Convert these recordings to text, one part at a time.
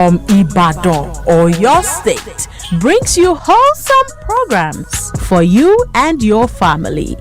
Ibadan or your state brings you wholesome programs for you and your family.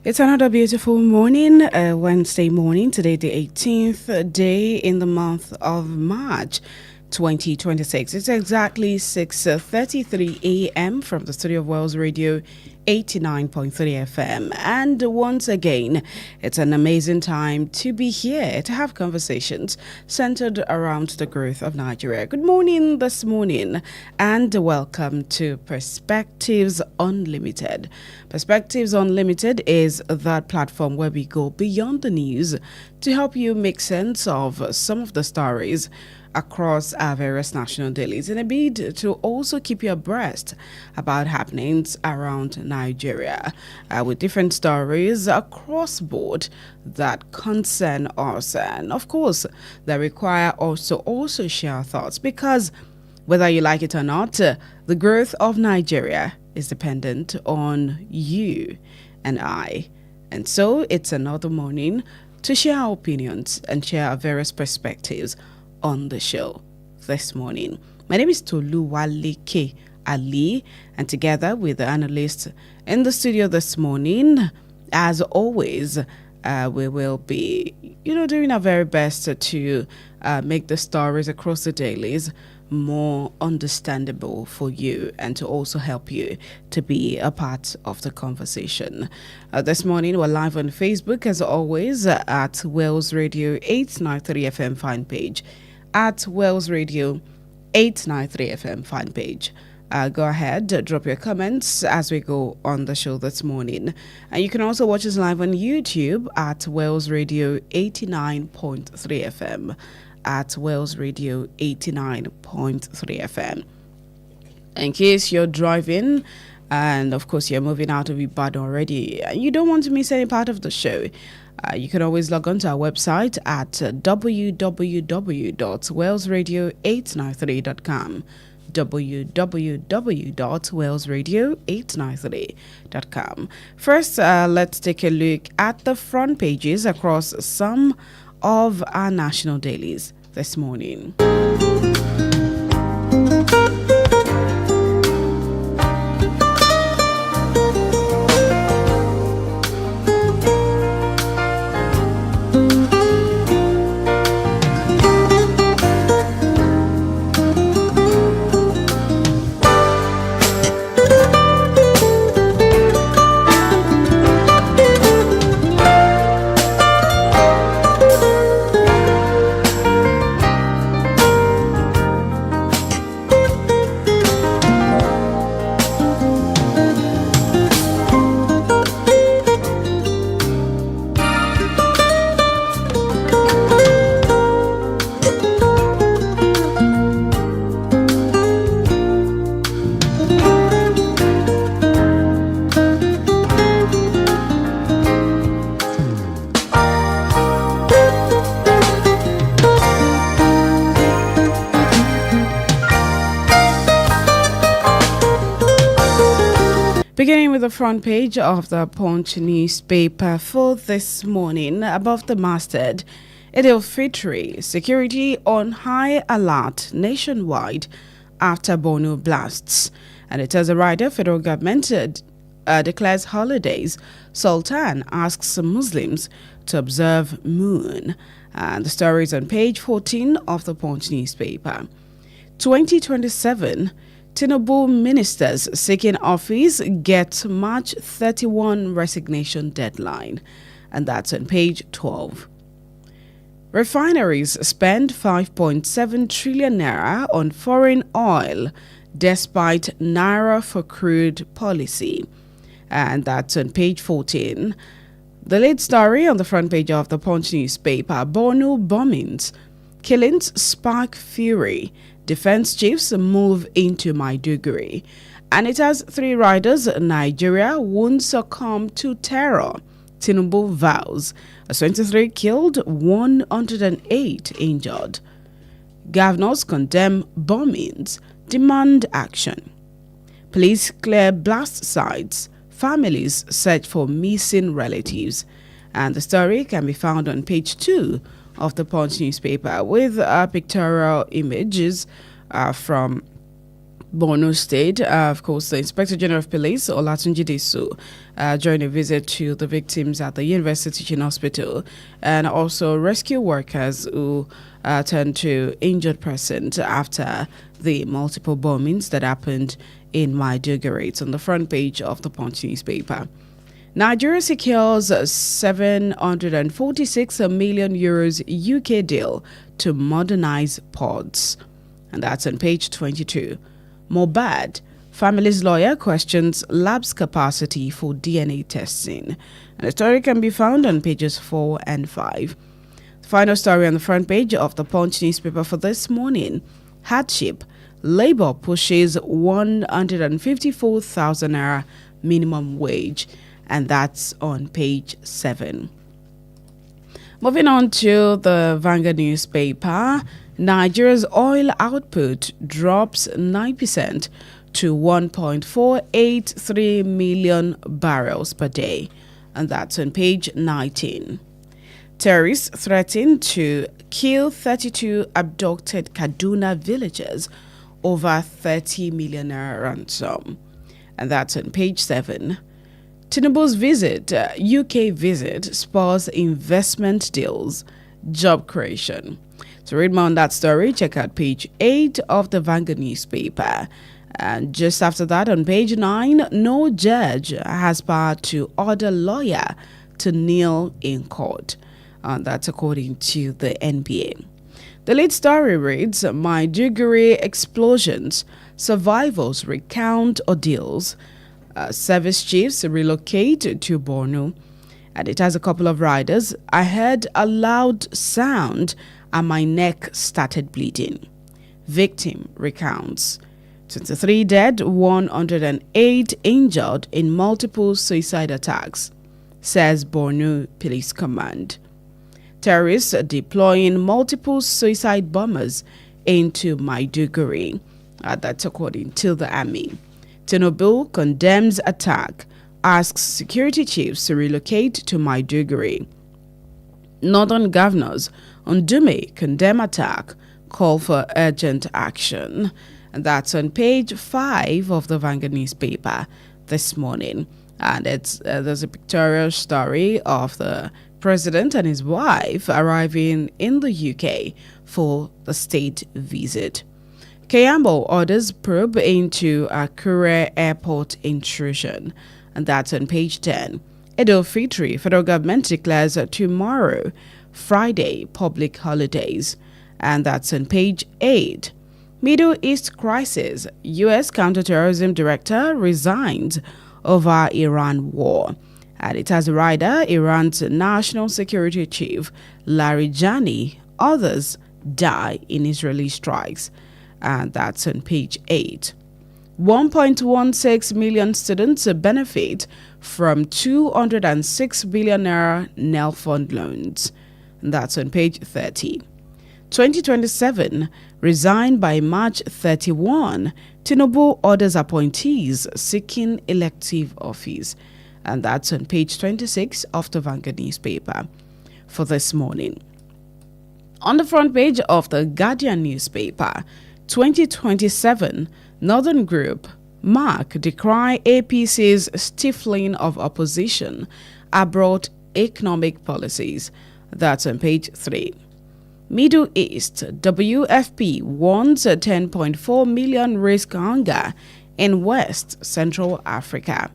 It's another beautiful morning, Wednesday morning, today the 18th day in the month of March 2026. It's exactly 6:33 a.m. from the studio of Wells Radio 89.3 FM. And once again, it's an amazing time to be here to have conversations centered around the growth of Nigeria. Good morning this morning and welcome to Perspectives Unlimited. Perspectives Unlimited is that platform where we go beyond the news to help you make sense of some of the stories across our various national dailies in a bid to also keep you abreast about happenings around Nigeria with different stories across board that concern us and of course that require us to also share our thoughts, because whether you like it or not, the growth of Nigeria is dependent on you and I. And so it's another morning to share our opinions and share our various perspectives on the show this morning. My name is Toluwaleke Alli, and together with the analyst in the studio this morning, as always, we will be, doing our very best to make the stories across the dailies more understandable for you and to also help you to be a part of the conversation. This morning, we're live on Facebook, as always, at Wells Radio 893 FM fan page. At Wells Radio 893 FM fan page. Go ahead, drop your comments as we go on the show this morning. And you can also watch us live on YouTube at Wells Radio 89.3 FM. At Wells Radio 89.3 FM. In case you're driving, and of course you're moving out of Ibadan already, and you don't want to miss any part of the show, you can always log on to our website at www.walesradio893.com www.walesradio893.com. First, let's take a look at the front pages across some of our national dailies this morning. Beginning with the front page of the Punch newspaper for this morning, above the masthead, Eid Fitri, security on high alert nationwide after Borno blasts. And it has a rider, federal government declares holidays. Sultan asks Muslims to observe moon. And the story is on page 14 of the Punch newspaper. 2027, Tinubu ministers seeking office get March 31 resignation deadline. And that's on page 12. Refineries spend 5.7 trillion naira on foreign oil despite naira for crude policy. And that's on page 14. The lead story on the front page of the Punch newspaper, Borno bombings, killings spark fury. Defense chiefs move into Maiduguri. And it has three riders. Nigeria won't succumb to terror. Tinubu vows. 23 killed, 108 injured. Governors condemn bombings, demand action. Police clear blast sites. Families search for missing relatives. And the story can be found on page 2 of the Punch newspaper with pictorial images from Borno State. Of course, the Inspector General of Police, Olatunji Disu, during a visit to the victims at the University Teaching Hospital, and also rescue workers who turned to injured persons after the multiple bombings that happened in Maiduguri. It's on the front page of the Punch newspaper. Nigeria secures 746 million euros UK deal to modernize ports. And that's on page 22. Mohbad, family's lawyer questions lab's capacity for DNA testing. And the story can be found on pages 4 and 5. The final story on the front page of the Punch newspaper for this morning. Hardship. Labour pushes 154,000 naira minimum wage. And that's on page 7. Moving on to the Vanguard newspaper, Nigeria's oil output drops 9% to 1.483 million barrels per day. And that's on page 19. Terrorists threaten to kill 32 abducted Kaduna villagers over 30 million naira ransom. And that's on page 7. Tinubu's UK visit spurs investment deals, job creation. To read more on that story, check out page 8 of the Vanguard newspaper. And just after that, on page 9, no judge has power to order lawyer to kneel in court. And that's according to the NBA. The lead story reads, Maiduguri explosions, survivors recount ordeals. Service chiefs relocate to Borno, and it has a couple of riders. I heard a loud sound and my neck started bleeding. Victim recounts. 23 dead, 108 injured in multiple suicide attacks, says Borno Police Command. Terrorists deploying multiple suicide bombers into Maiduguri. That's according to the army. Tinubu condemns attack, asks security chiefs to relocate to Maiduguri. Northern governors on Dume condemn attack, call for urgent action. And that's on page 5 of the Vanguard newspaper this morning. And there's a pictorial story of the president and his wife arriving in the UK for the state visit. Kayambo orders probe into Akure airport intrusion. And that's on page 10. Edo Fitri, federal government declares tomorrow, Friday, public holidays. And that's on page 8. Middle East crisis. U.S. counterterrorism director resigns over Iran war. And it has a rider, Iran's national security chief, Larijani. Others die in Israeli strikes. And that's on page 8. 1.16 million students benefit from 206 billion naira NEL fund loans. And that's on page 30. 2027, resigned by March 31, Tinubu orders appointees seeking elective office. And that's on page 26 of the Vanguard newspaper for this morning. On the front page of the Guardian newspaper, 2027, Northern Group, Mark decry APC's stifling of opposition, abroad economic policies. That's on page 3. Middle East, WFP warns 10.4 million risk hunger in West Central Africa.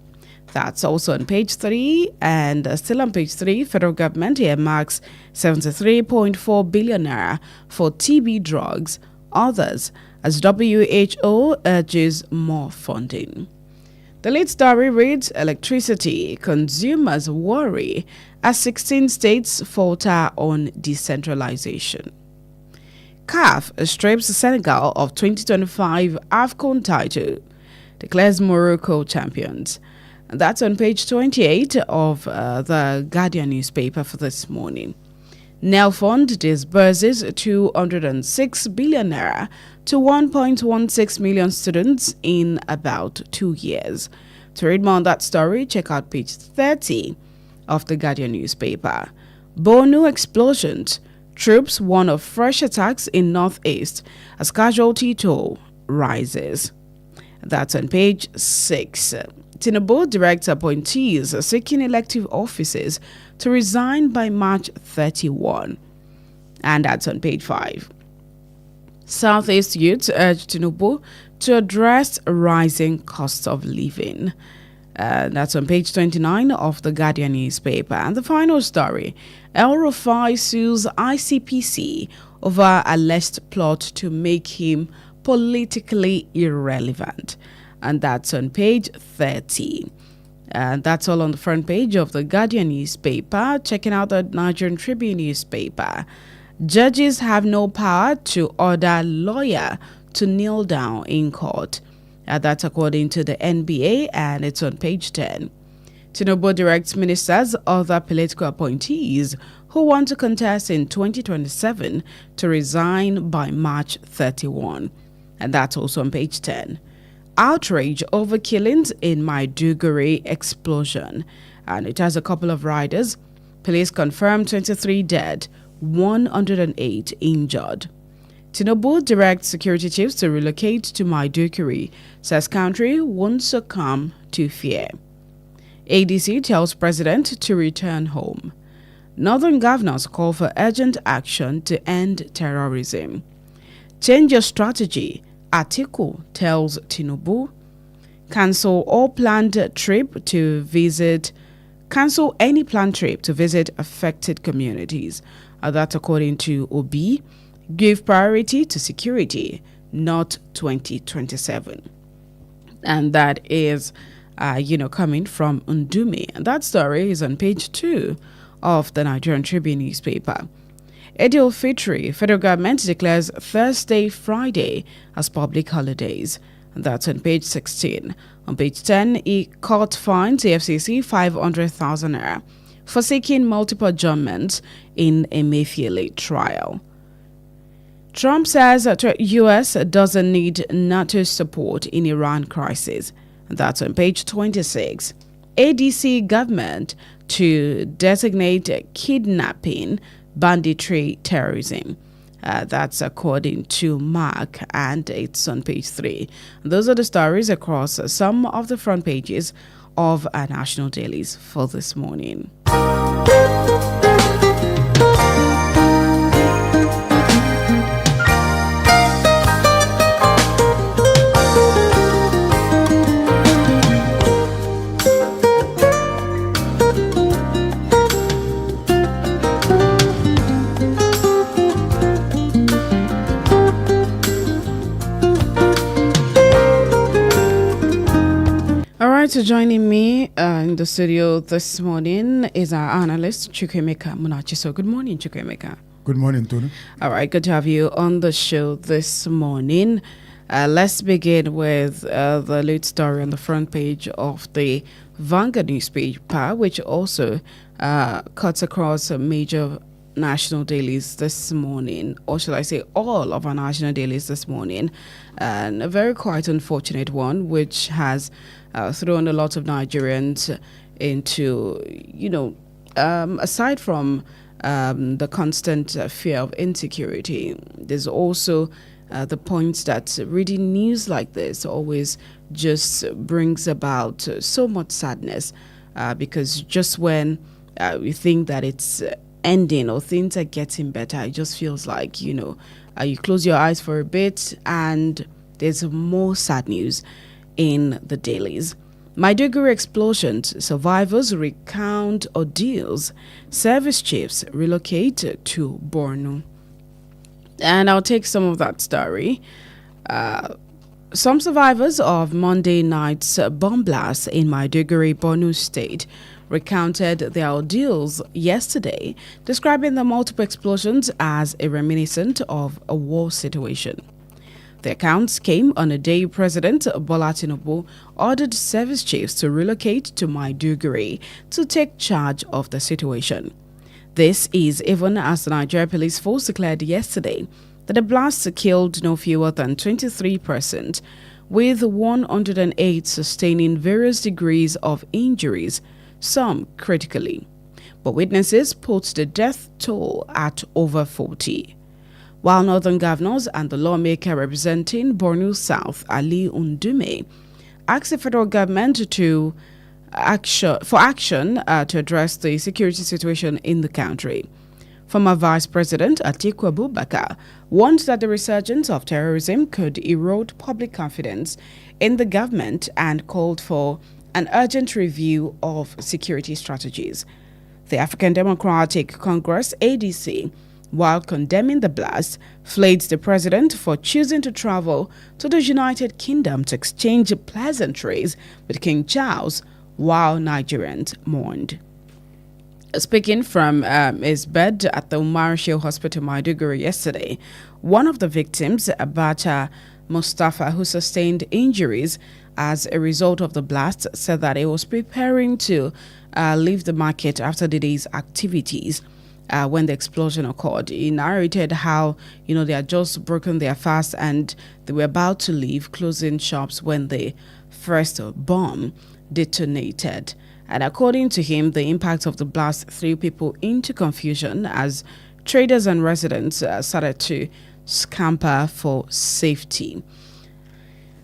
That's also on page 3, and still on page 3, federal government earmarks 73.4 billion naira for TB drugs, others, as WHO urges more funding. The lead story reads, electricity consumers worry as 16 states falter on decentralization. CAF strips Senegal of 2025 AFCON title, declares Morocco champions. And that's on page 28 of the Guardian newspaper for this morning. NEL Fund disburses 206 billion naira to 1.16 million students in about 2 years. To read more on that story, check out page 30 of the Guardian newspaper. Borno explosions. Troops warn of fresh attacks in northeast as casualty toll rises. That's on page 6. Tinubu directs appointees seeking elective offices to resign by March 31. And that's on page 5. Southeast youths urge Tinubu to address rising cost of living. That's on page 29 of the Guardian newspaper. And the final story, El Rufai sues ICPC over alleged plot to make him politically irrelevant. And that's on page 30. And that's all on the front page of the Guardian newspaper. Checking out the Nigerian Tribune newspaper. Judges have no power to order lawyer to kneel down in court. That's according to the NBA, and it's on page 10. Tinubu directs ministers, other political appointees who want to contest in 2027 to resign by March 31. And that's also on page 10. Outrage over killings in Maiduguri explosion. And it has a couple of riders. Police confirm 23 dead, 108 injured. Tinubu directs security chiefs to relocate to Maiduguri, says country won't succumb to fear. ADC tells president to return home. Northern governors call for urgent action to end terrorism. Change your strategy, Atiku tells Tinubu. Cancel any planned trip to visit affected communities. That's according to Obi. Give priority to security, not 2027. And that is, coming from Ndume. And that story is on page 2 of the Nigerian Tribune newspaper. Eid Fitri, federal government declares Thursday, Friday as public holidays. That's on page 16. On page 10, court fines AFCC 500,000 naira for seeking multiple adjournments in a Emefiele trial. Trump says that U.S. doesn't need NATO support in Iran crisis. That's on page 26. ADC government to designate kidnapping, banditry, terrorism. That's according to Mark, and it's on page 3. Those are the stories across some of the front pages of our national dailies for this morning. So joining me in the studio this morning is our analyst, Chukwemeka Munachiso. Good morning, Chukwemeka. Good morning, Tony. All right, good to have you on the show this morning. Let's begin with the lead story on the front page of the Vanguard newspaper, which also cuts across major national dailies this morning, or shall I say all of our national dailies this morning, and a very quite unfortunate one, which has thrown a lot of Nigerians into, aside from the constant fear of insecurity, there's also the point that reading news like this always just brings about so much sadness, because just when we think that it's ending or things are getting better, it just feels like, you close your eyes for a bit and there's more sad news in the dailies. Maiduguri explosions, survivors recount ordeals, service chiefs relocate to Borno. And I'll take some of that story. Some survivors of Monday night's bomb blast in Maiduguri, Borno State, recounted their ordeals yesterday, describing the multiple explosions as a reminiscent of a war situation. The accounts came on a day President Bola Tinubu ordered service chiefs to relocate to Maiduguri to take charge of the situation. This is even as the Nigeria Police Force declared yesterday that the blast killed no fewer than 23 persons, with 108 sustaining various degrees of injuries, some critically. But witnesses put the death toll at over 40. While northern governors and the lawmaker representing Borno South, Alli Undume, asked the federal government to action to address the security situation in the country. Former Vice President Atiku Abubakar warned that the resurgence of terrorism could erode public confidence in the government and called for an urgent review of security strategies. The African Democratic Congress, ADC, while condemning the blast, flayed the president for choosing to travel to the United Kingdom to exchange pleasantries with King Charles while Nigerians mourned. Speaking from his bed at the Umar Shehu Hospital, Maiduguri yesterday, one of the victims, Abacha Mustafa, who sustained injuries as a result of the blast, said that he was preparing to leave the market after the day's activities when the explosion occurred. He narrated how, they had just broken their fast and they were about to leave, closing shops when the first bomb detonated. And according to him, the impact of the blast threw people into confusion as traders and residents started to scamper for safety.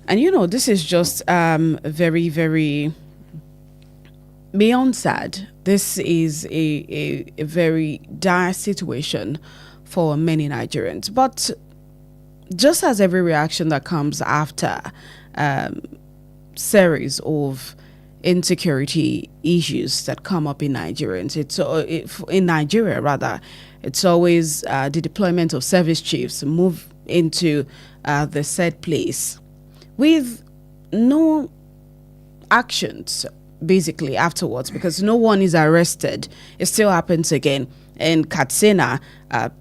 And this is just very, very beyond sad. This is a very dire situation for many Nigerians. But just as every reaction that comes after series of insecurity issues that come up in Nigerians, in Nigeria rather, it's always the deployment of service chiefs move into the said place with no actions basically afterwards, because no one is arrested. It still happens again. In Katsina,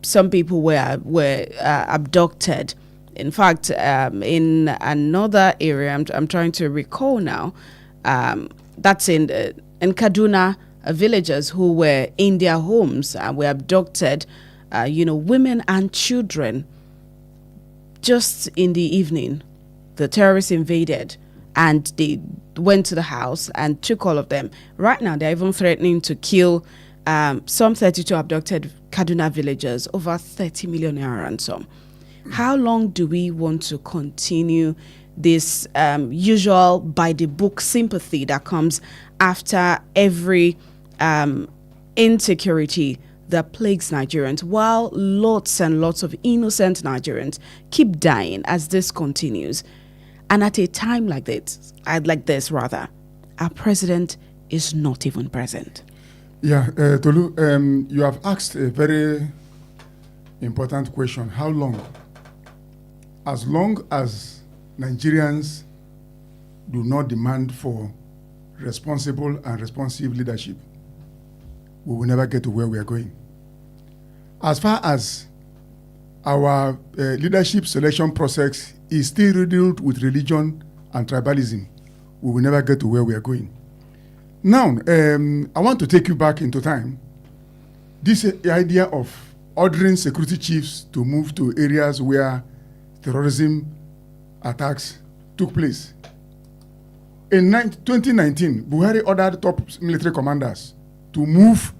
some people were abducted In fact, in another area, I'm trying to recall now, that's in Kaduna, villagers who were in their homes and were abducted, women and children. Just in the evening, the terrorists invaded and they went to the house and took all of them. Right now, they're even threatening to kill some 32 abducted Kaduna villagers, over 30 million naira ransom. How long do we want to continue this usual by-the-book sympathy that comes after every insecurity that plagues Nigerians, while lots and lots of innocent Nigerians keep dying as this continues? And at a time like this, our president is not even present. Yeah, Tolu, you have asked a very important question. How long? As long as Nigerians do not demand for responsible and responsive leadership, we will never get to where we are going. As far as our leadership selection process is still riddled with religion and tribalism, we will never get to where we are going. Now, I want to take you back into time. This idea of ordering security chiefs to move to areas where terrorism attacks took place. In 2019, Buhari ordered top military commanders to move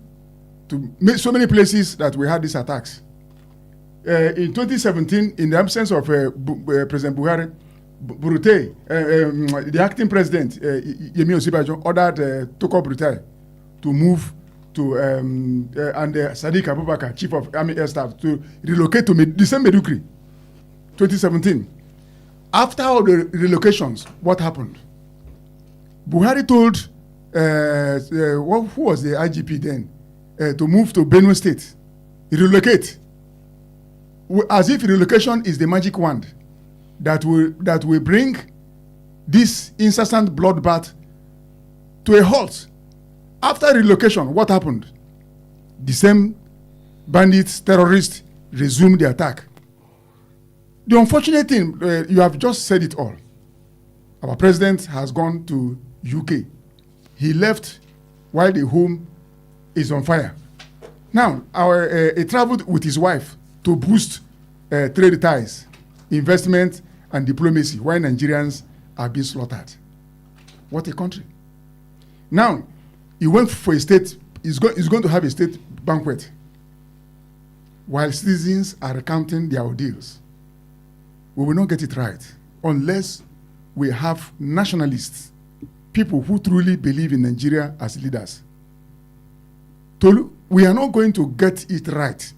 to so many places that we had these attacks. In 2017, in the absence of President Buhari, Burute, the acting president, Yemi Osibajo, ordered Toko Burute to move to, and Sadiq Abubakar, chief of Army Air Staff, to relocate to the same Medugri, 2017. After all the relocations, what happened? Buhari told, who was the IGP then, to move to Benue State, relocate, as if relocation is the magic wand that will bring this incessant bloodbath to a halt. After relocation, what happened? The same bandits, terrorists resumed the attack. The unfortunate thing, you have just said it all. Our president has gone to UK. He left while the home is on fire. Now, he traveled with his wife to boost trade ties, investment, and diplomacy, while Nigerians are being slaughtered. What a country. Now, he went for a state, he's going to have a state banquet, while citizens are recounting their ordeals. We will not get it right unless we have nationalists, people who truly believe in Nigeria as leaders. Tolu, we are not going to get it right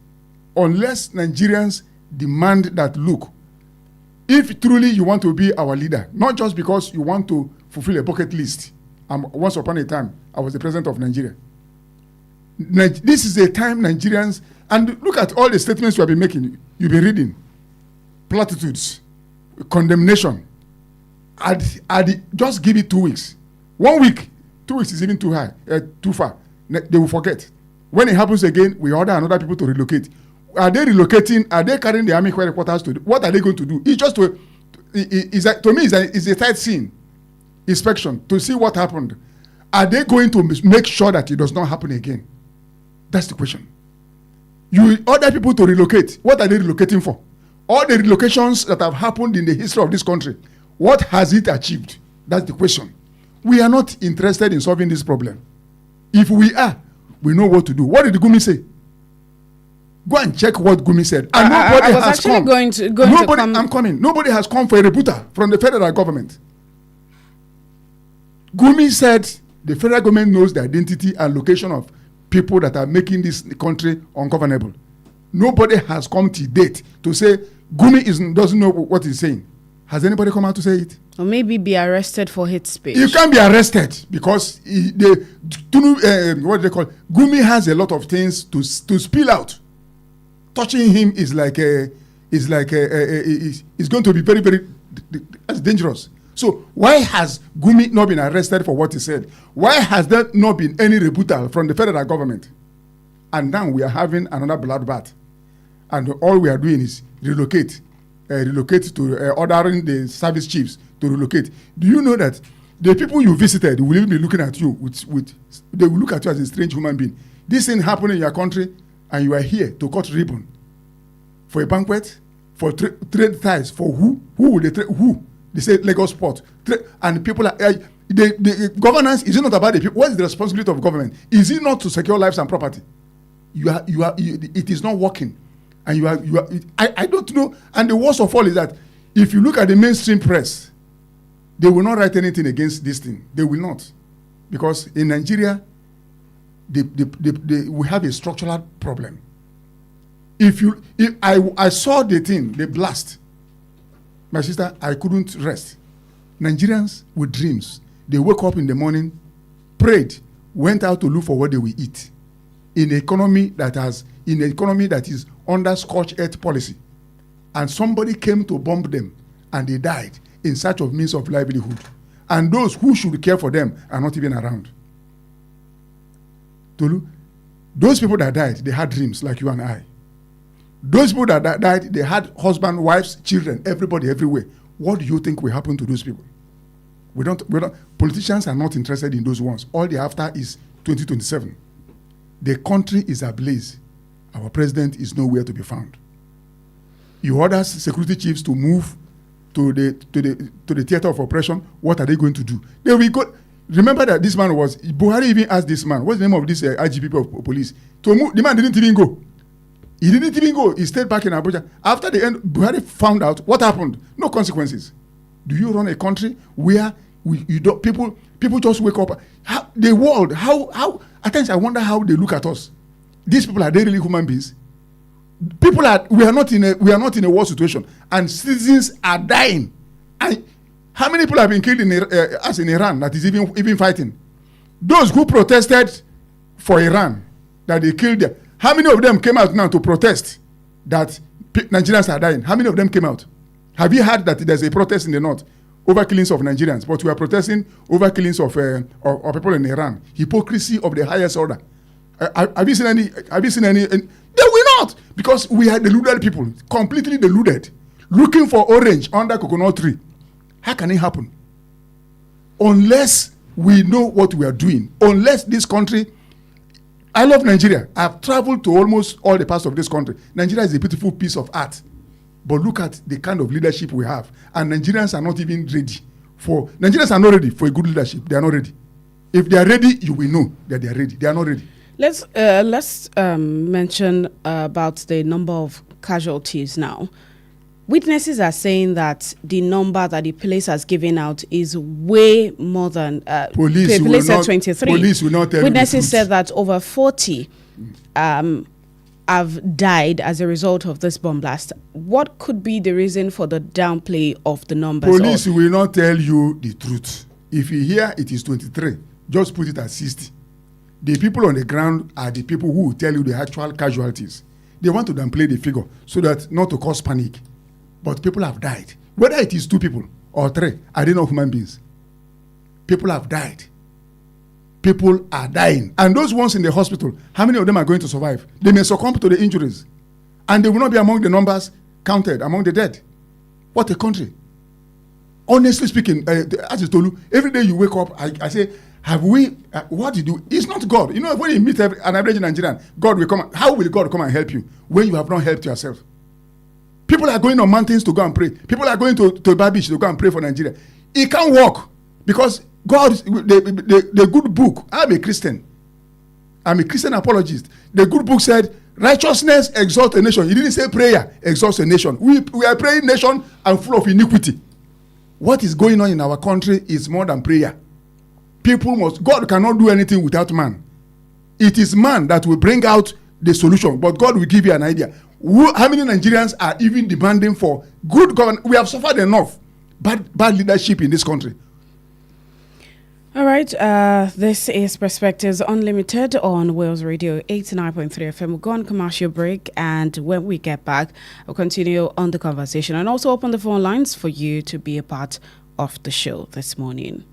unless Nigerians demand that, look, if truly you want to be our leader, not just because you want to fulfill a bucket list. Once upon a time, I was the president of Nigeria. This is a time Nigerians, and look at all the statements you have been making, you've been reading. Platitudes, condemnation. Just give it 2 weeks. 1 week, 2 weeks is even too high, too far. They will forget. When it happens again, we order another people to relocate. Are they relocating? Are they carrying the army headquarters to? What are they going to do? It's just to me, it's a tight scene inspection to see what happened. Are they going to make sure that it does not happen again? That's the question. You order people to relocate. What are they relocating for? All the relocations that have happened in the history of this country, what has it achieved? That's the question. We are not interested in solving this problem. If we are, we know what to do. What did Gumi say? Go and check what Gumi said. And nobody has come. I'm coming. Nobody has come for a rebuttal from the federal government. Gumi said the federal government knows the identity and location of people that are making this country ungovernable. Nobody has come to date to say Gumi doesn't know what he's saying. Has anybody come out to say it? Or maybe be arrested for hate speech. You can't be arrested because what do they call? Gumi has a lot of things to spill out. Touching him is going to be very, very dangerous. So why has Gumi not been arrested for what he said? Why has there not been any rebuttal from the federal government? And now we are having another bloodbath. And all we are doing is relocate. relocate to ordering the service chiefs to relocate. Do you know that the people you visited will even be looking at you with they will look at you as a strange human being? This thing happened in your country, and you are here to cut ribbon for a banquet, for trade ties. For who? Who will they trade? Who? They say Lagos Port. And people are the governance is not about the people. What is the responsibility of government? Is it not to secure lives and property? It is not working, and I don't know. And the worst of all is that if you look at the mainstream press, they will not write anything against this thing. They will not, because in Nigeria, we have a structural problem. If I saw the thing, the blast, my sister, I couldn't rest. Nigerians with dreams, they woke up in the morning, prayed, went out to look for what they will eat. In an economy that is under scorched earth policy, and somebody came to bomb them, and they died in search of means of livelihood. And those who should care for them are not even around. Tolu, those people that died, they had dreams like you and I. Those people that died, they had husbands, wives, children, everybody, everywhere. What do you think will happen to those people? We don't. Politicians are not interested in those ones. All they're after is 2027. The country is ablaze. Our president is nowhere to be found. You order security chiefs to move to the theater of operation. What are they going to do? They will go. Remember that this man was Buhari even asked this man, what's the name of this IGP of police, to move. The man didn't even go. He didn't even go. He stayed back in Abuja. After the end, Buhari found out what happened. No consequences. Do you run a country where people just wake up? The world, how at times I wonder how they look at us. These people, are they really human beings? We are not in a war situation, and citizens are dying. And how many people have been killed as in Iran that is even fighting? Those who protested for Iran, that they killed them. How many of them came out now to protest that Nigerians are dying? How many of them came out? Have you heard that there's a protest in the north over killings of Nigerians? But we are protesting over killings of people in Iran. Hypocrisy of the highest order. Have you seen any? They will not, because we are deluded people, completely deluded, looking for orange under coconut tree. How can it happen? Unless we know what we are doing, unless this country. I love Nigeria. I've traveled to almost all the parts of this country. Nigeria is a beautiful piece of art. But look at the kind of leadership we have. And Nigerians are not even ready Nigerians are not ready for a good leadership. They are not ready. If they are ready, you will know that they are ready. They are not ready. Let's mention about the number of casualties now. Witnesses are saying that the number that the police has given out is way more than police said 23. Police will not tell Witnesses said that over 40 have died as a result of this bomb blast. What could be the reason for the downplay of the numbers? Police will not tell you the truth. If you hear it is 23, just put it at 60. The people on the ground are the people who will tell you the actual casualties. They want to downplay the figure so that not to cause panic. But people have died. Whether it is 2 people or 3, are they not human beings? People have died. People are dying. And those ones in the hospital, how many of them are going to survive? They may succumb to the injuries. And they will not be among the numbers counted, among the dead. What a country. Honestly speaking, as I told you, every day you wake up, I say, have we, what did you, it's not God. You know, when you meet an average Nigerian, God will come, how will God come and help you when you have not helped yourself? People are going on mountains to go and pray. People are going to Babish to go and pray for Nigeria. It can't work because God, the good book, I'm a Christian apologist. The good book said, righteousness exalts a nation. He didn't say prayer exalts a nation. We are praying nation and full of iniquity. What is going on in our country is more than prayer. God cannot do anything without man. It is man that will bring out the solution, but God will give you an idea. How many Nigerians are even demanding for good governance? We have suffered enough bad leadership in this country. All right, this is Perspectives Unlimited on Wales Radio 89.3 FM. We'll go on commercial break, and when we get back, we'll continue on the conversation and also open the phone lines for you to be a part of the show this morning.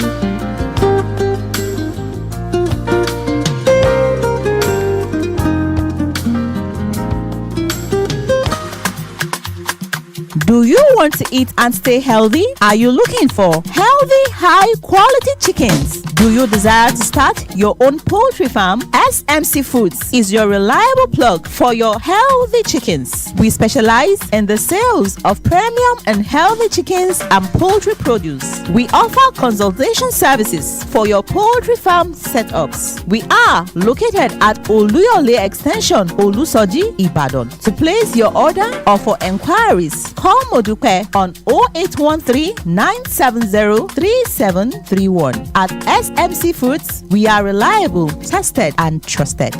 Do you want to eat and stay healthy? Are you looking for healthy, high-quality chickens? Do you desire to start your own poultry farm? SMC Foods is your reliable plug for your healthy chickens. We specialize in the sales of premium and healthy chickens and poultry produce. We offer consultation services for your poultry farm setups. We are located at Oluyole Extension, Olusoji, Ibadan. To place your order or for enquiries, call Modupe on 0813 970 3731. At SMC Foods, we are reliable, tested, and trusted.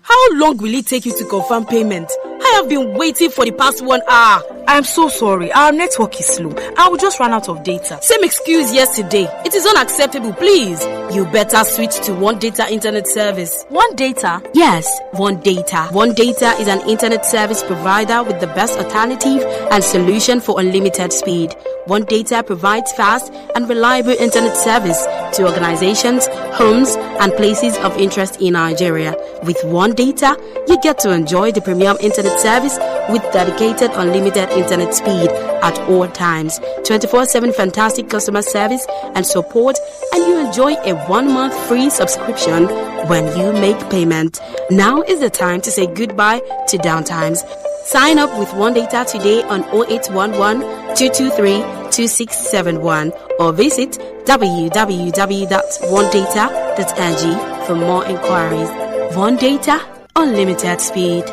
How long will it take you to confirm payment? I have been waiting for the past 1 hour. I am so sorry. Our network is slow. I will just run out of data. Same excuse yesterday. It is unacceptable, please. You better switch to One Data Internet Service. One Data? Yes, One Data. One Data is an internet service provider with the best alternative and solution for unlimited speed. One Data provides fast and reliable internet service to organizations, homes, and places of interest in Nigeria. With One Data, you get to enjoy the premium internet service with dedicated unlimited internet speed at all times, 24/7 fantastic customer service and support, and you enjoy a 1-month free subscription when you make payment. Now is the time to say goodbye to downtimes. Sign up with One Data today on 0811 223 2671 or visit www.onedata.ng for more inquiries. One Data, unlimited speed.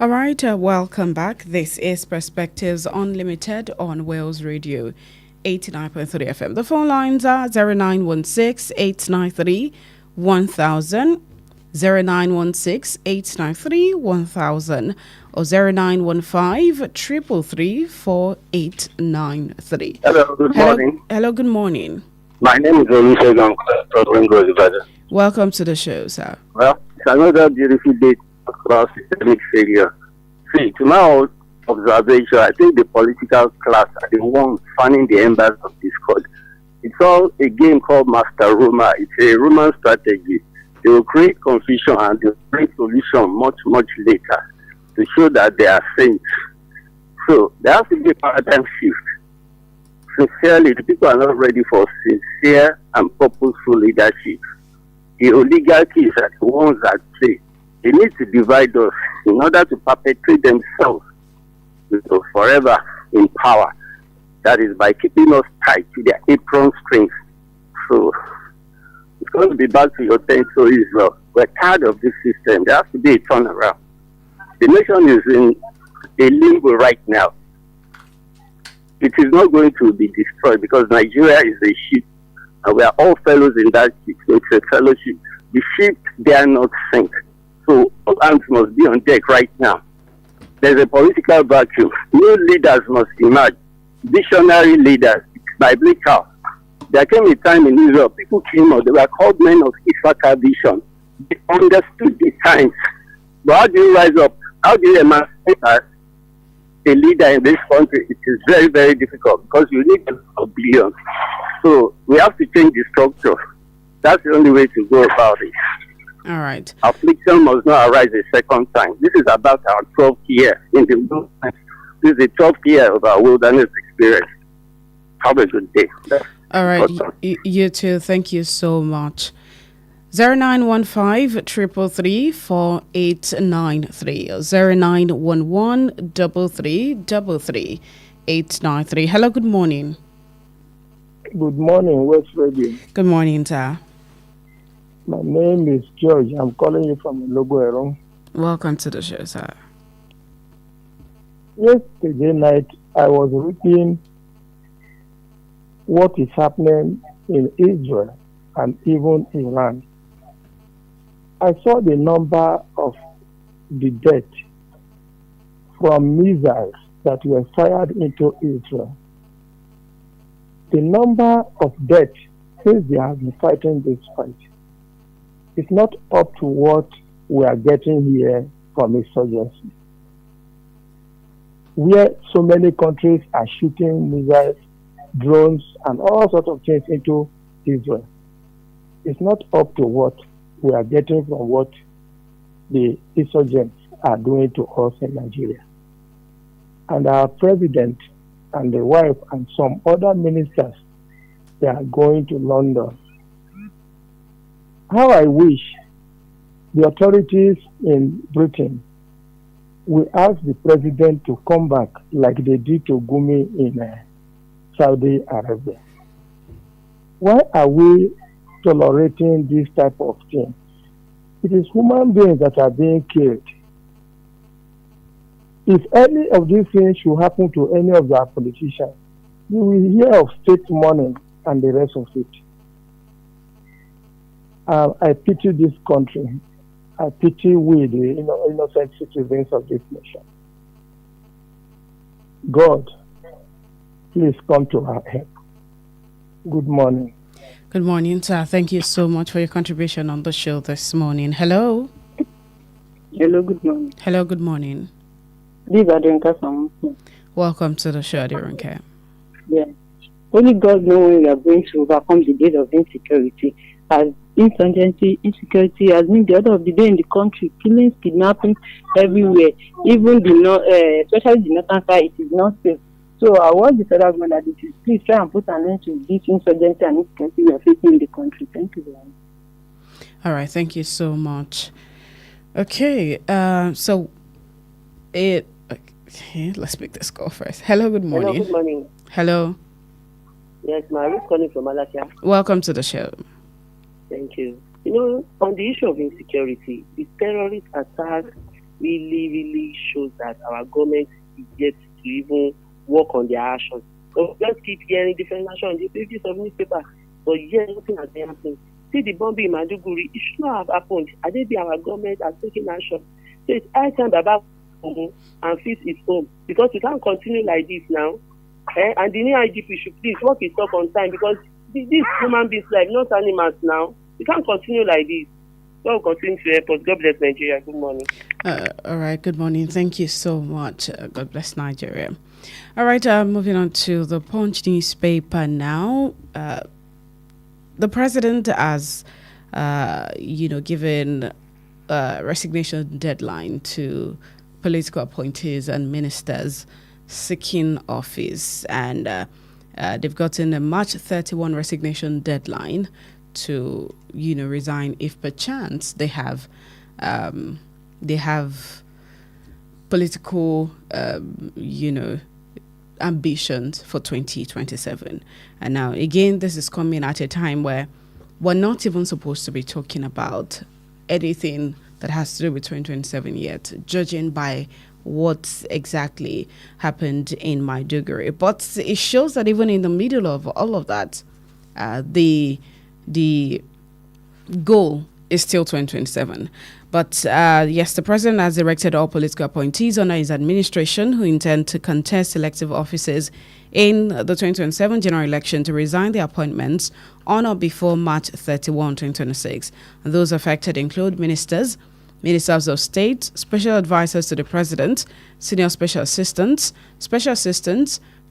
All right, welcome back. This is Perspectives Unlimited on Wales Radio 89.3 FM. The phone lines are 0916 893 1000, 0916 893 1000, or 0915 333 4893. Hello, good morning. Hello, good morning. My name is Olusegun from Ibadan. Welcome to the show, sir. Well, it's another beautiful day across systemic failure. See, to my observation, I think the political class are the ones fanning the embers of discord. It's all a game called Master Roma. It's a Roman strategy. They will create confusion and they will bring solution much, much later to show that they are saints. So there has to be a paradigm shift. Sincerely, the people are not ready for sincere and purposeful leadership. The oligarchies are the ones that say they need to divide us in order to perpetuate themselves forever in power. That is by keeping us tight to their apron strings. So it's going to be back to your tent, so Israel. We're tired of this system. There has to be a turnaround. The nation is in a limbo right now. It is not going to be destroyed because Nigeria is a ship and we are all fellows in that ship. So it's a fellowship. The ship dare not sink. So all hands must be on deck right now. There's a political vacuum. New leaders must emerge. Visionary leaders, biblical. There came a time in Israel, people came out, they were called men of Issachar vision. They understood the times. But how do you rise up? How do you emancipate as a leader in this country? It is very, very difficult because you need a billion. So we have to change the structure. That's the only way to go about it. All right. Affliction must not arise a second time. This is about our 12th year in the wilderness. This is the 12th year of our wilderness experience. Have a good day. All right. You too. Thank you so much. 0915 333 4893 or 0911 333 893. Hello, good morning. Good morning, West Radio. Good morning, sir. My name is George. I'm calling you from Logoero. Welcome to the show, sir. Yesterday night, I was reading what is happening in Israel. and even Iran. I saw the number of the death from missiles that were fired into Israel. The number of deaths since they have been fighting this fight is not up to what we are getting here from insurgency, where so many countries are shooting missiles, drones, and all sorts of things into Israel. It's not up to what we are getting from what the insurgents are doing to us in Nigeria. And our president and the wife and some other ministers, they are going to London. How I wish the authorities in Britain will ask the president to come back like they did to Gumi in Saudi Arabia. Why are we tolerating this type of thing? It is human beings that are being killed. If any of these things should happen to any of our politicians, you will hear of state mourning and the rest of it. I pity this country. I pity we, the innocent citizens of this nation. God, please come to our help. Good morning. Good morning, sir. Thank you so much for your contribution on the show this morning. Hello. Hello, good morning. Hello, good morning. This is Adenka from Welcome to the show, Adenka. Yeah. Only God knows when we are going to overcome the days of insecurity. As insurgency, insecurity has been the order of the day in the country, killings, kidnapping everywhere. Even especially the northern side, it is not safe. So I want the federal government that it is please try and put an end to this insurgency and insecurity we are facing in the country. Thank you very much. All right, thank you so much. Okay, let's pick this call first. Hello, good morning. Hello, good morning. Hello. Yes, I'm calling from Alli. Welcome to the show. Thank you. You know, on the issue of insecurity, the terrorist attack really shows that our government is yet to even work on their actions. So we just keep hearing different actions on the pages of newspaper, but yet nothing has been happening. See the bombing in Maduguri, it should not have happened. I think our government has taken action. So it's high time Baba home and fix his home, because we can't continue like this now. And the new IGP should please work his talk on time, because this human beings life, not animals now. We can't continue like this. God will continue to help us. God bless Nigeria. Good morning. All right, good morning. Thank you so much. God bless Nigeria. All right, moving on to the Punch newspaper now. The president has, given a resignation deadline to political appointees and ministers seeking office, and they've gotten a March 31 resignation deadline to resign if perchance they have political ambitions for 2027. And now again, this is coming at a time where we're not even supposed to be talking about anything that has to do with 2027 yet, judging by what exactly happened in Maiduguri. But it shows that even in the middle of all of that, the goal is still 2027. But yes, the president has directed all political appointees under his administration who intend to contest elective offices in the 2027 general election to resign their appointments on or before March 31, 2026. And those affected include ministers of state, special advisors to the president, senior special assistants,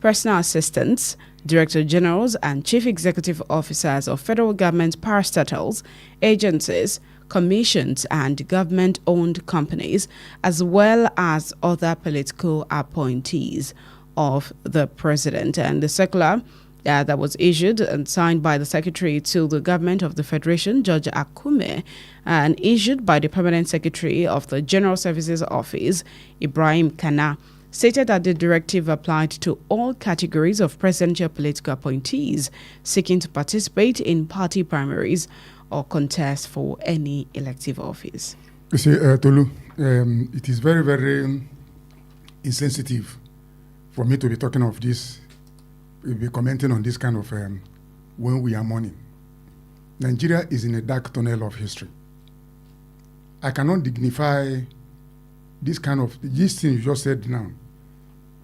personal assistants, director generals, and chief executive officers of federal government parastatals, agencies, commissions, and government-owned companies, as well as other political appointees of the president. And the circular that was issued and signed by the Secretary to the Government of the Federation, George Akume, and issued by the Permanent Secretary of the General Services Office, Ibrahim Kana, stated that the directive applied to all categories of presidential political appointees seeking to participate in party primaries or contest for any elective office. You see, Tolu, it is very, very insensitive for me to be talking of this, be commenting on this kind of when we are mourning. Nigeria is in a dark tunnel of history. I cannot dignify this thing you just said now.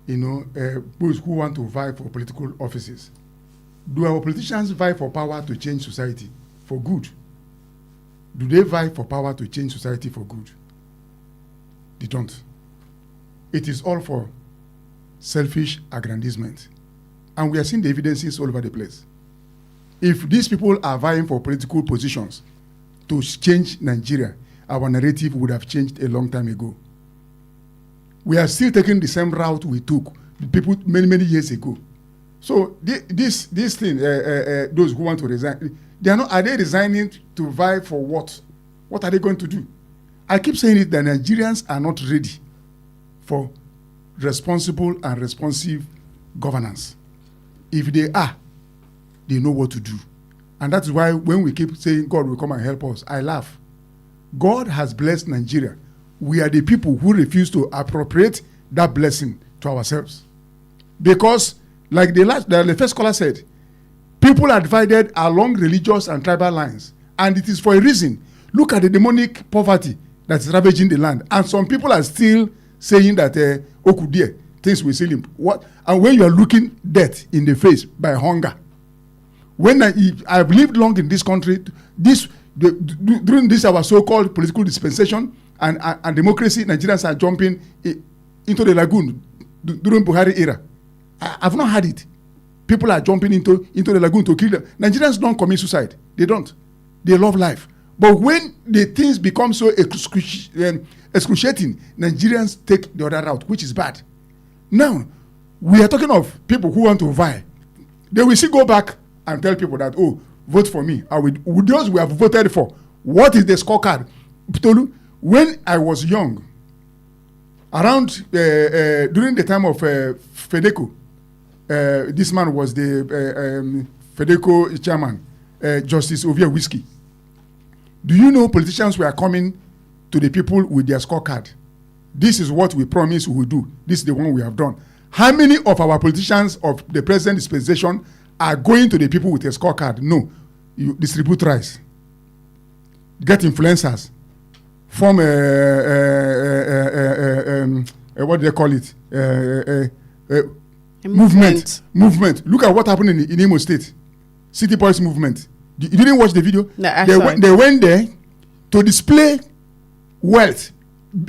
Those who want to vie for political offices. Do our politicians vie for power to change society for good? Do they vie for power to change society for good? They don't. It is all for selfish aggrandizement. And we are seeing the evidences all over the place. If these people are vying for political positions to change Nigeria, our narrative would have changed a long time ago. We are still taking the same route we took people many years ago. So this thing, those who want to resign, are they resigning to vie for what? What are they going to do? I keep saying it that Nigerians are not ready for responsible and responsive governance. If they are, they know what to do. And that's why when we keep saying God will come and help us, I laugh. God has blessed Nigeria. We are the people who refuse to appropriate that blessing to ourselves. Because, like the first caller said, people are divided along religious and tribal lines. And it is for a reason. Look at the demonic poverty that is ravaging the land. And some people are still saying that, Okudie, things will still what? And when you are looking death in the face by hunger, when I've lived long in this country, during this our so-called political dispensation and democracy, Nigerians are jumping into the lagoon during Buhari era. I've not had it. People are jumping into the lagoon to kill them. Nigerians don't commit suicide. They don't. They love life. But when the things become so excruciating, Nigerians take the other route, which is bad. Now, we are talking of people who want to vie. They will still go back and tell people that, oh, vote for me. With those we have voted for, what is the scorecard? Tolu, when I was young, around during the time of FEDECO, this man was the FEDECO chairman, Justice Ovia Whiskey. Do you know politicians were coming to the people with their scorecard? This is what we promised we will do. This is the one we have done. How many of our politicians of the present dispensation are going to the people with a scorecard? No. You distribute rice, get influencers, form what do they call it? Movement. Look at what happened in Imo State. City Boys movement. You didn't watch the video? No, they went there to display wealth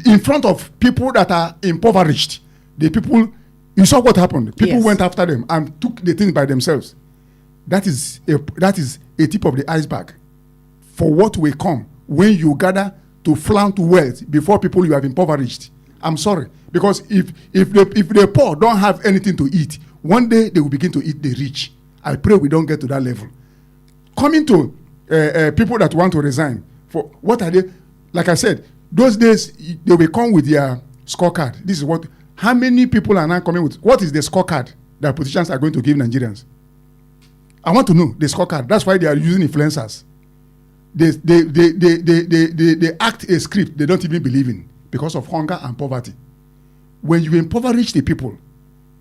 in front of people that are impoverished. The people, you saw what happened. People went after them and took the things by themselves. That is a tip of the iceberg for what will come when you gather to flaunt wealth before people you have impoverished. I'm sorry, because if the poor don't have anything to eat, one day they will begin to eat the rich. I pray we don't get to that level. Coming to people that want to resign, for what are they? Like I said, those days they will come with their scorecard. This is how many people are now coming with? What is the scorecard that politicians are going to give Nigerians? I want to know the scorecard. That's why they are using influencers. They act a script they don't even believe in because of hunger and poverty. When you impoverish the people,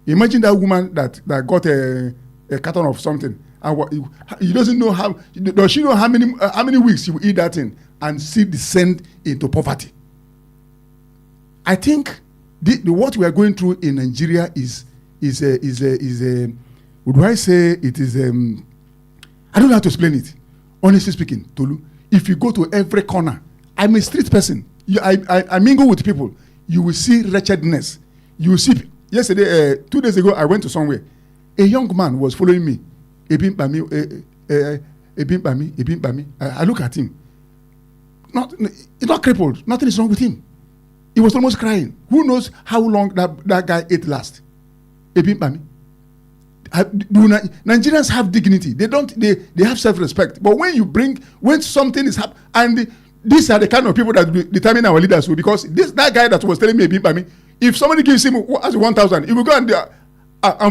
imagine that woman that got a carton of something. He doesn't know how. Does she know how many weeks she will eat that thing and still descend into poverty? I think what we are going through in Nigeria is would I say it is I don't know how to explain it. Honestly speaking, Tolu, if you go to every corner, I'm a street person. I mingle with people. You will see wretchedness. You will see. Yesterday, 2 days ago, I went to somewhere. A young man was following me. I look at him. He's not crippled. Nothing is wrong with him. He was almost crying. Who knows how long that guy ate last? Nigerians have dignity. They have self-respect. But when something is happening, and these are the kind of people that determine our leaders. Because that guy that was telling me, if somebody gives him 1,000, he will go and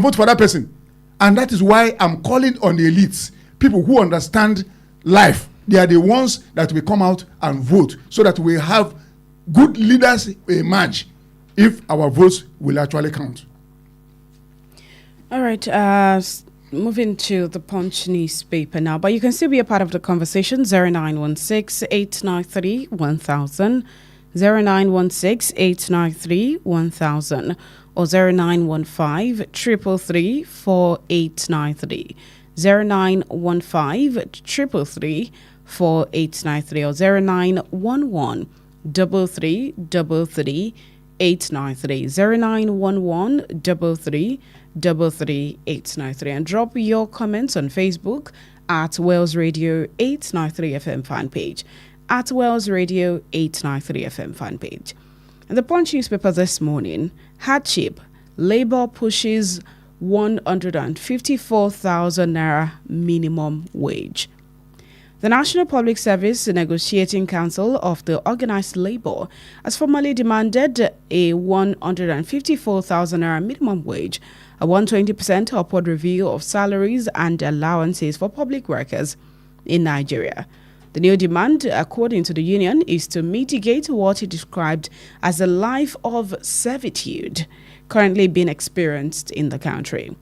vote for that person. And that is why I'm calling on the elites, people who understand life. They are the ones that will come out and vote so that we have good leaders emerge if our votes will actually count. All right. moving to the Punch newspaper now, but you can still be a part of the conversation. 0916 893 1000, 0916 893 1000, or 0915 333 4893, 0915 333 4893, or 0911 3333 893, 0911 3333 893, and drop your comments on Facebook at Wells Radio 893 FM fan page, at Wells Radio 893 FM fan page. And the Punch newspaper this morning: hardship, Labour pushes 154,000 naira minimum wage. The National Public Service Negotiating Council of the Organised Labour has formally demanded a 154,000 naira minimum wage, a 120% upward review of salaries and allowances for public workers in Nigeria. The new demand, according to the union, is to mitigate what it described as a life of servitude currently being experienced in the country.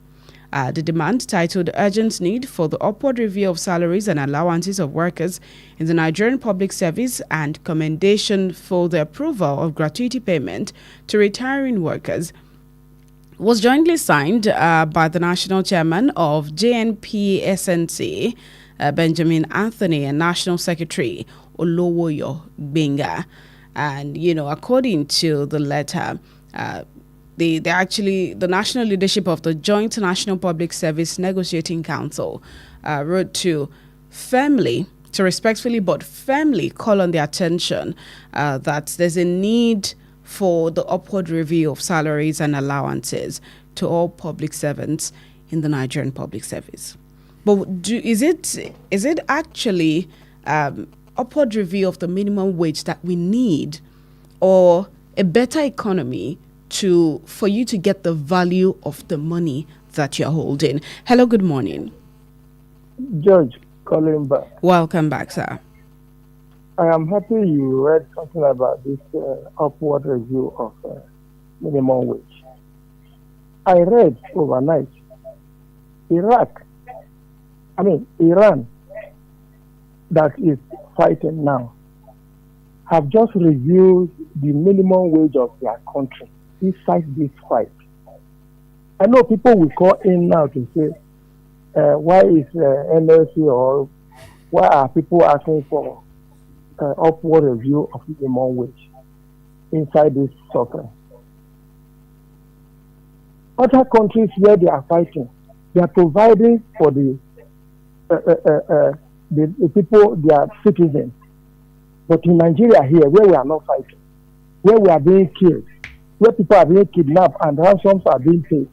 The demand, titled Urgent Need for the Upward Review of Salaries and Allowances of Workers in the Nigerian Public Service and Commendation for the Approval of Gratuity Payment to Retiring Workers, was jointly signed by the National Chairman of JNPSNC, Benjamin Anthony, and National Secretary Olowoyo Benga. And, according to the letter, the national leadership of the Joint National Public Service Negotiating Council wrote to respectfully but firmly call on the attention that there's a need for the upward review of salaries and allowances to all public servants in the Nigerian public service. But is it actually upward review of the minimum wage that we need, or a better economy for you to get the value of the money that you're holding? Hello, good morning. George, calling back. Welcome back, sir. I am happy you read something about this upward review of minimum wage. I read overnight Iran, that is fighting now, have just reviewed the minimum wage of their country inside this fight. I know people will call in now to say, why is NLC, or why are people asking for upward review of minimum wage inside this suffering? Other countries where they are fighting, they are providing for the people, their citizens. But in Nigeria here, where we are not fighting, where we are being killed, where people are being kidnapped and ransoms are being paid,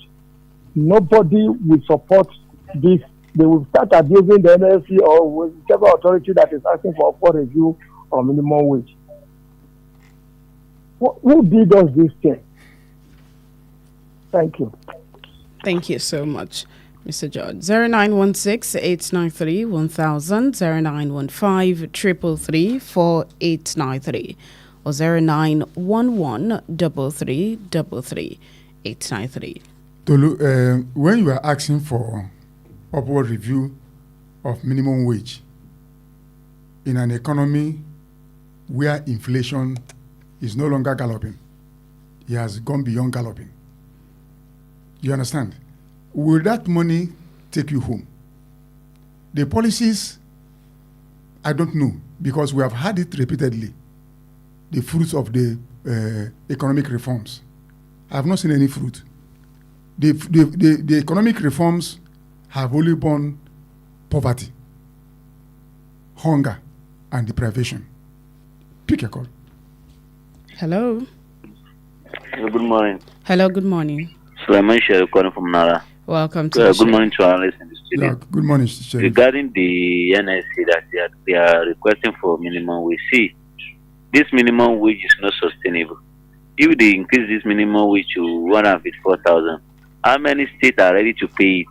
nobody will support this. They will start abusing the NLC or whichever authority that is asking for upward review or minimum wage. Who did us this thing? Thank you. Thank you so much, Mr. George. 0916-893-1000, 0915-333-4893, or 0911-3333-893. Tolu, when you are asking for upward review of minimum wage in an economy where inflation is no longer galloping, it has gone beyond galloping. You understand? Will that money take you home? The policies, I don't know, because we have had it repeatedly. The fruits of the economic reforms. I have not seen any fruit. The economic reforms have only borne poverty, hunger, and deprivation. Pick a call. Hello. Good morning. Hello, good morning. Sulaiman Sherif calling from Nara. Welcome to the show. Good morning to our listeners in the studio. Yeah, good morning, Sherif. Regarding the NSC that they are requesting for minimum wage, see, this minimum wage is not sustainable. If they increase this minimum wage to 154,000, how many states are ready to pay it?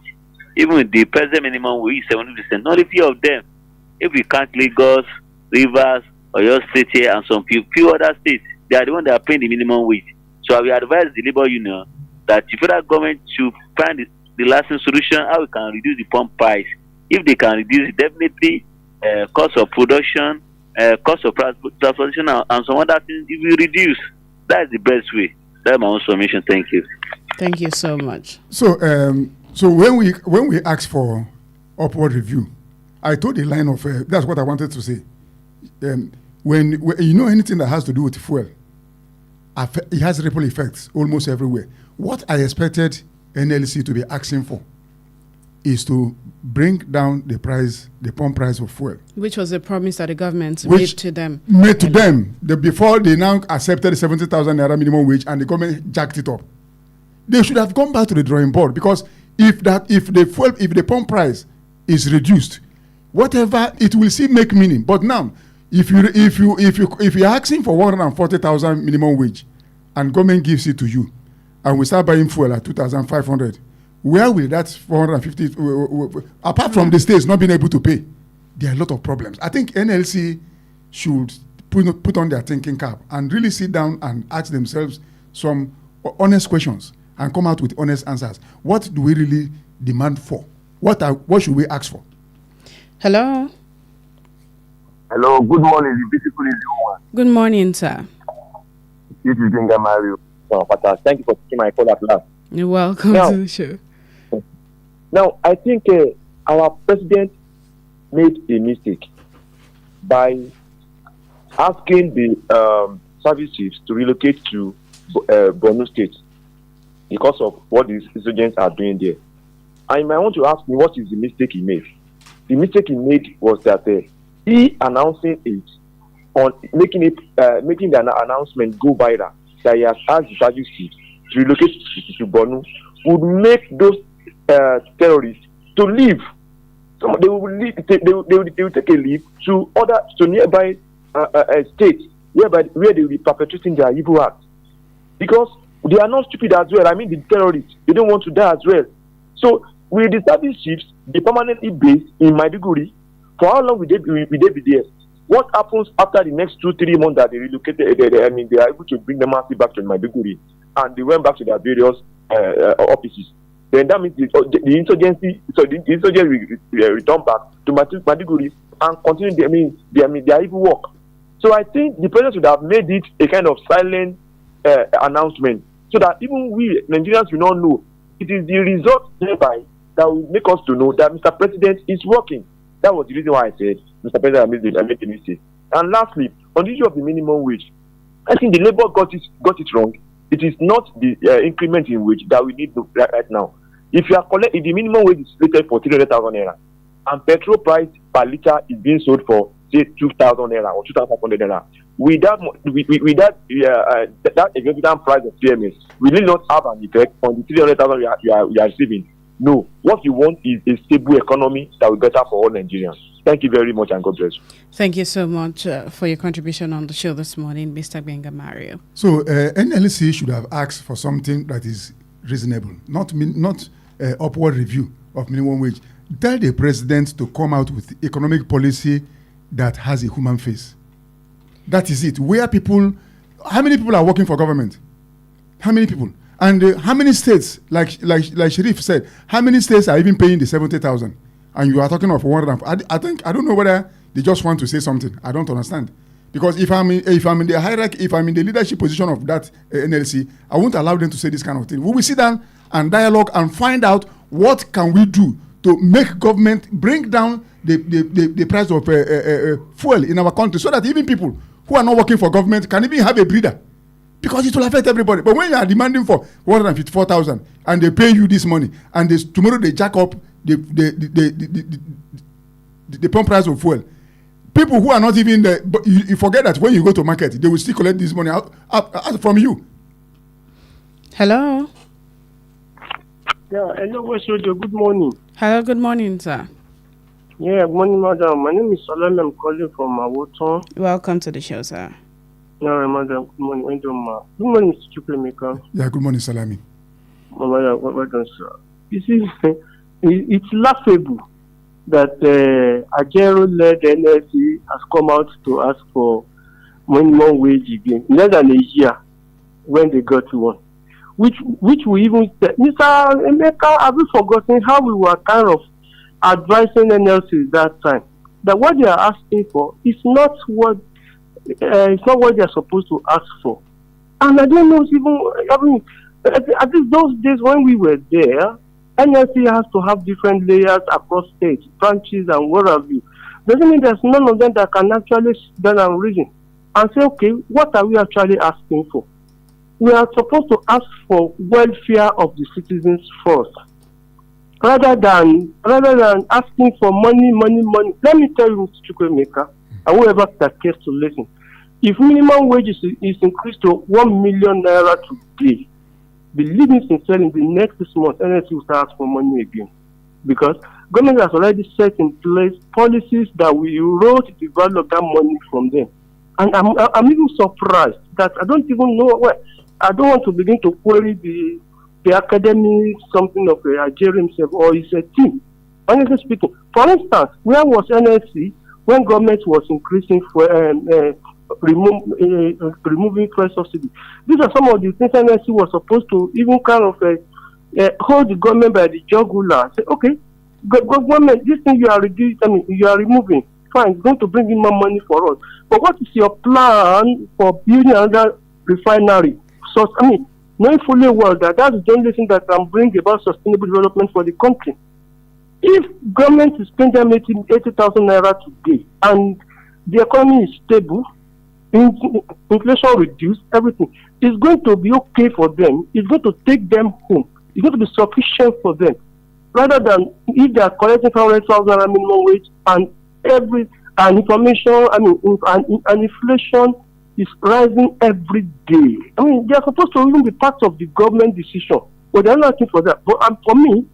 Even with the present minimum wage, 70%, only few of them. If we count Lagos, Rivers, Oyo State here, and some few other states, they are the ones that are paying the minimum wage. So I will advise the labor union that the federal government should find the lasting solution, how we can reduce the pump price. If they can reduce it, definitely cost of production, cost of transportation, and some other things, it will reduce. That's the best way. That's my own submission. Thank you. Thank you so much. So, so when we ask for upward review, I told the line of that's what I wanted to say. When you know anything that has to do with fuel, it has ripple effects almost everywhere. What I expected NLC to be asking for is to bring down the price, the pump price of fuel, which was a promise that the government made to them. Before they now accepted 70,000 naira minimum wage and the government jacked it up. They should have gone back to the drawing board, because if the pump price is reduced, whatever, it will still make meaning. But now, if you're asking for 140,000 minimum wage and government gives it to you, and we start buying fuel at 2,500, where will that 450 apart from the states not being able to pay? There are a lot of problems. I think NLC should put on their thinking cap and really sit down and ask themselves some honest questions and come out with honest answers. What do we really demand for? What should we ask for? Hello. Hello, good morning, the beautiful woman. Good morning, sir. This is Benga Mario. Thank you for taking my call at last. You're welcome to the show. Now, I think our president made a mistake by asking the service chiefs to relocate to Borno State because of what the insurgents are doing there. I might want to ask me, what is the mistake he made? The mistake he made was that he announcing it, on making the announcement go viral, that he has asked the service chiefs to relocate to Borno, would make those terrorists to leave. So they will leave. They will take a leave to nearby states, where they will be perpetrating their evil acts, because they are not stupid as well. I mean, the terrorists, they don't want to die as well. So will the service chiefs be permanently based in Maiduguri? For how long will they be there? What happens after the next 2-3 months that they relocated? They are able to bring them back to Maiduguri, and they went back to their various offices. Then that means the insurgency. So the insurgency will return back to Maiduguri and continue their evil work. So I think the president should have made it a kind of silent announcement, so that even we Nigerians will not know. It is the result thereby that will make us to know that Mr. President is working. That was the reason why I said, Mr. President, I made a mistake. And lastly, on the issue of the minimum wage, I think the Labour got it wrong. It is not the increment in wage that we need right now. If the minimum wage is slated for 300,000 naira, and petrol price per litre is being sold for say 2,000 naira or 2,500 naira, with that exorbitant price of PMS, will it not have an effect on the 300,000 you are receiving? No. What you want is a stable economy that will be better for all Nigerians. Thank you very much, and God bless you. Thank you so much for your contribution on the show this morning, Mr. Benga Mario. So NLC should have asked for something that is reasonable, not upward review of minimum wage. Tell the president to come out with economic policy that has a human face. That is it. How many people are working for government? How many people? And how many states, like Sharif said, how many states are even paying the 70,000? And you are talking of 100. I don't know whether they just want to say something. I don't understand. Because if I'm in the hierarchy, if I'm in the leadership position of that NLC, I won't allow them to say this kind of thing. We will sit down and dialogue and find out what can we do to make government bring down the price of fuel in our country, so that even people who are not working for government can even have a breather. Because it will affect everybody. But when you are demanding for 154,000 and they pay you this money, and tomorrow they jack up the pump price of fuel, people who are not even there, but you forget that when you go to market, they will still collect this money out from you. Hello. Yeah, hello, good morning. Hello, good morning, sir. Yeah, good morning, madam. My name is Salami. I'm calling from Awoton. Welcome to the show, sir. Yeah, madam. Good morning. Good morning, Mr. Chukwemeka. Yeah, good morning, Salami. Madam, well done, sir. You see, it's laughable that Ajero-led NLC has come out to ask for minimum wage again, less than a year when they got one. which we even said, Mr. Emeka, have you forgotten how we were kind of advising NLC that time? That what they are asking for is not what they are supposed to ask for. And I don't know even, at least those days when we were there, NLC has to have different layers across states, branches, and what have you. Doesn't mean there's none of them that can actually sit down and reason and say, okay, what are we actually asking for? We are supposed to ask for welfare of the citizens first, rather than asking for money. Let me tell you, Mr. Chukwemeka, and whoever that cares to listen, if minimum wage is increased to 1 million naira today, believe me sincerely, in the next 6 months, NLC will start asking for money again, because government has already set in place policies that will erode the value of that money from them. And I'm even surprised that I don't even know where. I don't want to begin to query the academic something of Nigeria himself or his team. Honestly speaking, for instance, where was NLC when government was increasing for removing fuel subsidy? These are some of the things NLC was supposed to even kind of hold the government by the jugular. Say, okay, government, this thing you are removing, fine, it's going to bring in more money for us. But what is your plan for building another refinery? So, knowing fully well that that's the only thing that can bring about sustainable development for the country. If government is spending 80,000 naira today and the economy is stable, inflation reduced, everything, it's going to be okay for them. It's going to take them home. It's going to be sufficient for them. Rather than if they are collecting 500,000 minimum wage and inflation is rising every day. They are supposed to even be part of the government decision, but they are not looking for that. But for me,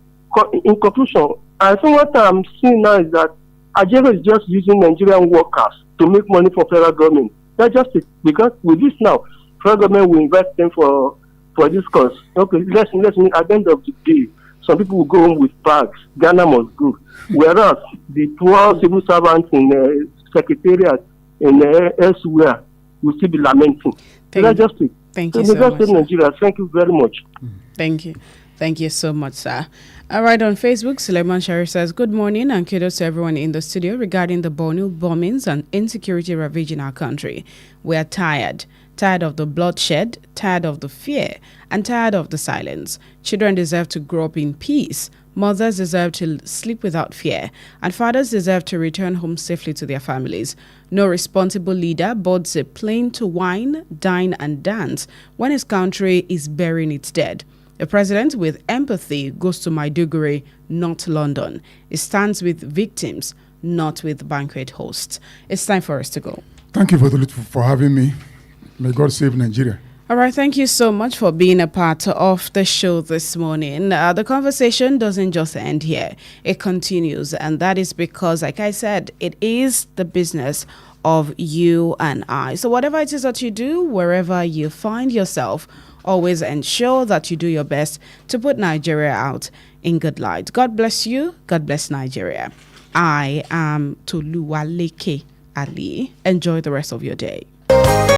in conclusion, I think what I'm seeing now is that Nigeria is just using Nigerian workers to make money for federal government. That's just it. Because with this now, federal government will invest them for this cause. Okay, let's mean at the end of the day, some people will go home with bags. Ghana must go. Whereas the poor civil servants in the secretariat and elsewhere will still be lamenting. Thank you so much, Nigeria. Thank you very much. Thank you. Thank you so much, sir. All right, on Facebook, Suleiman Sharif says, good morning and kudos to everyone in the studio regarding the Borno bombings and insecurity ravaging our country. We are tired of the bloodshed, tired of the fear, and tired of the silence. Children deserve to grow up in peace. Mothers deserve to sleep without fear, and fathers deserve to return home safely to their families. No responsible leader boards a plane to wine, dine, and dance when his country is burying its dead. The president, with empathy, goes to Maiduguri, not London. It stands with victims, not with banquet hosts. It's time for us to go. Thank you for having me. May God save Nigeria. All right, thank you so much for being a part of the show this morning. The conversation doesn't just end here. It continues, and that is because, like I said, it is the business of you and I. So whatever it is that you do, wherever you find yourself, always ensure that you do your best to put Nigeria out in good light. God bless you. God bless Nigeria. I am Toluwaleke Alli. Enjoy the rest of your day.